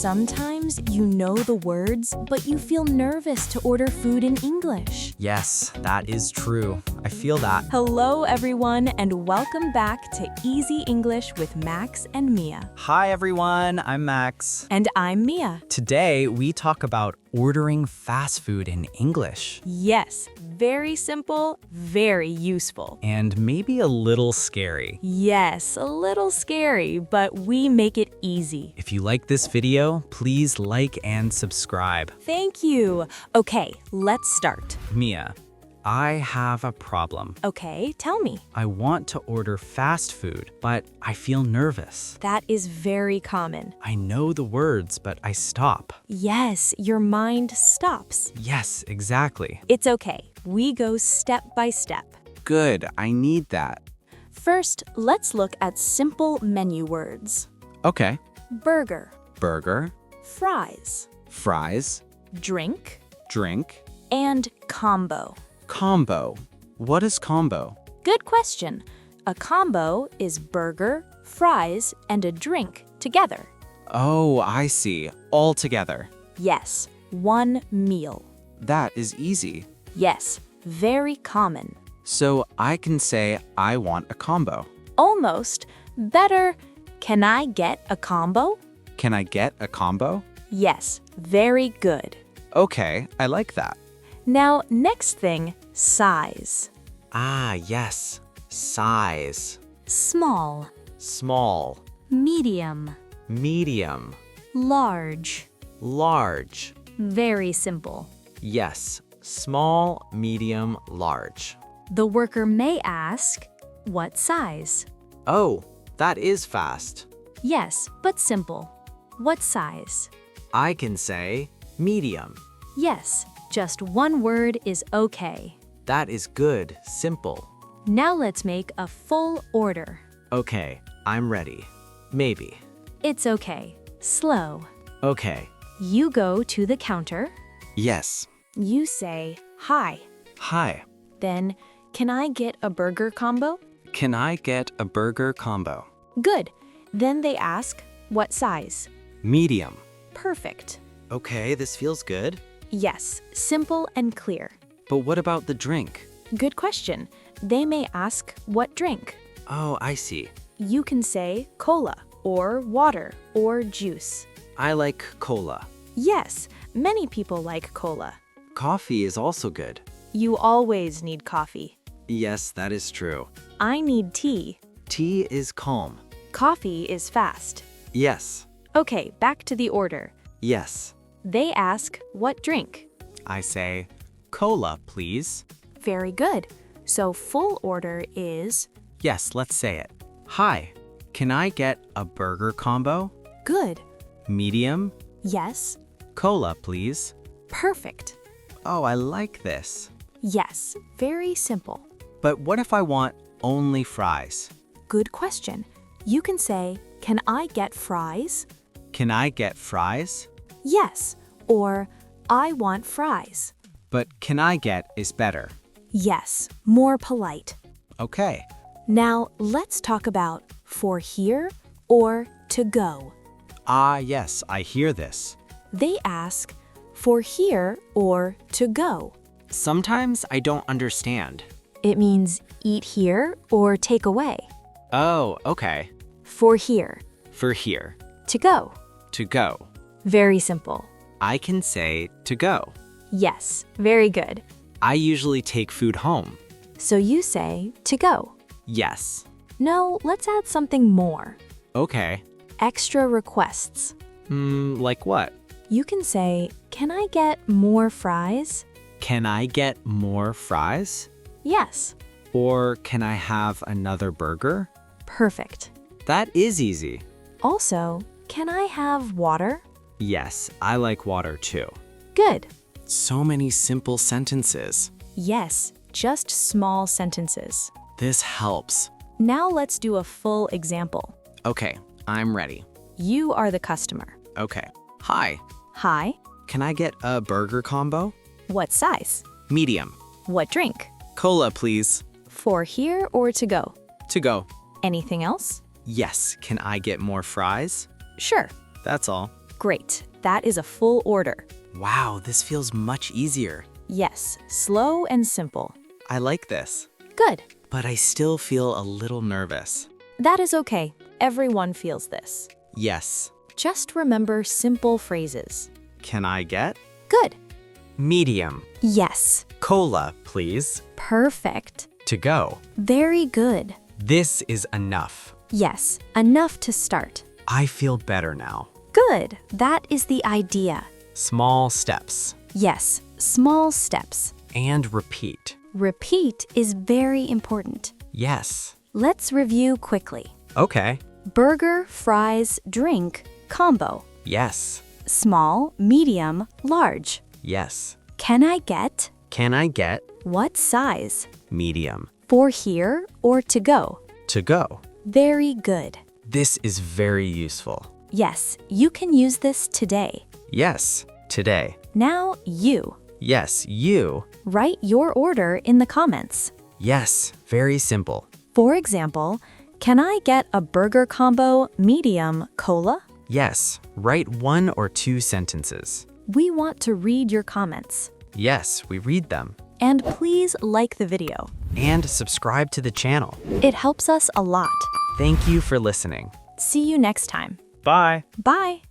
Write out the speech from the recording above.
Sometimes you know the words, but you feel nervous to order food in English. Yes, that is true. I feel that. Hello, everyone, and welcome back to Easy English with Max and Mia. Hi, everyone. I'm Max. And I'm Mia. Today, we talk about ordering fast food in English. Yes, very simple, very useful. And maybe a little scary. Yes, a little scary, but we make it easy. If you like this video, please like and subscribe. Thank you. Okay, let's start. Mia, I have a problem. Okay, tell me. I want to order fast food, but I feel nervous. That is very common. I know the words, but I stop. Yes, your mind stops. Yes, exactly. It's okay. We go step by step. Good, I need that. First, let's look at simple menu words. Okay. Burger, Burger, fries, fries, drink, drink, and combo. combo. What is combo? Good question. A combo is burger, fries, and a drink together. Oh, I see. All together. Yes, one meal. That is easy. Yes, very common. So I can say I want a combo. Almost. Better, can I get a combo? Can I get a combo? Yes, very good. Okay, I like that. Now, next thing, size. Ah, yes. Size. Small, Small. medium, Medium. large. Large. Very simple. Yes. Small, medium, large. The worker may ask, what size? Oh, that is fast. Yes, but simple. What size? I can say medium. Yes, just one word is okay. That is good. Simple. Now let's make a full order. Okay, I'm ready. Maybe. It's okay. Slow. Okay. You go to the counter. Yes. You say, hi. Hi. Then, can I get a burger combo? Can I get a burger combo? Good. Then they ask, what size? Medium. Perfect. Okay, this feels good. Yes, simple and clear. But what about the drink? Good question. They may ask, what drink? Oh, I see. You can say cola, or water, or juice. I like cola. Yes, many people like cola. Coffee is also good. You always need coffee. Yes, that is true. I need tea. Tea is calm. Coffee is fast. Yes. Okay, back to the order. Yes. They ask, what drink? I say, cola, please. Very good. So full order is Yes, let's say it. Hi, can I get a burger combo? good. Medium? Yes, Cola, please. perfect. Oh, I like this. Yes, very simple. But what if I want only fries? Good question. You can say, can I get fries? Can I get fries? Yes, or I want fries. But can I get is better. Yes, more polite. Okay. Now, let's talk about for here or to go. Ah, yes, I hear this. They ask for here or to go. Sometimes I don't understand. It means eat here or take away. Oh, okay. For here, For here. to go. To go. Very simple. I can say to go. Yes, very good. I usually take food home. So you say to go. Yes. No, let's add something more. Okay. Extra requests. Like what? You can say, can I get more fries? Can I get more fries? Yes. Or can I have another burger? Perfect. That is easy. Also, can I have water? Yes, I like water too. Good. So many simple sentences. Yes, just small sentences. This helps. Now let's do a full example. Okay, I'm ready. You are the customer. Okay. Hi, Hi. can I get a burger combo? What size? Medium. What drink? Cola, please. For here or to go? To go. Anything else? Yes, can I get more fries? Sure. That's all. Great. That is a full order. Wow, this feels much easier. Yes, slow and simple. I like this. Good. But I still feel a little nervous. That is okay. Everyone feels this. Yes. Just remember simple phrases. Can I get? Good. Medium. Yes. Cola, please. Perfect. To go. Very good. This is enough. Yes, enough to start. I feel better now. Good. That is the idea. Small steps. Yes, small steps. And repeat. Repeat is very important. Yes. Let's review quickly. Okay. Burger, fries, drink, combo. Yes. Small, medium, large. Yes. Can I get? Can I get What size? medium? For here or to go? To go. Very good. This is very useful. Yes, you can use this today. Yes. Today. Now you. Yes. You. Write your order in the comments. Yes. Very simple. For example, can I get a burger combo, medium, cola? Yes. Write 1 or 2 sentences. We want to read your comments. Yes, we read them. And please like the video. And subscribe to the channel. It helps us a lot. Thank you for listening. See you next time. Bye. Bye.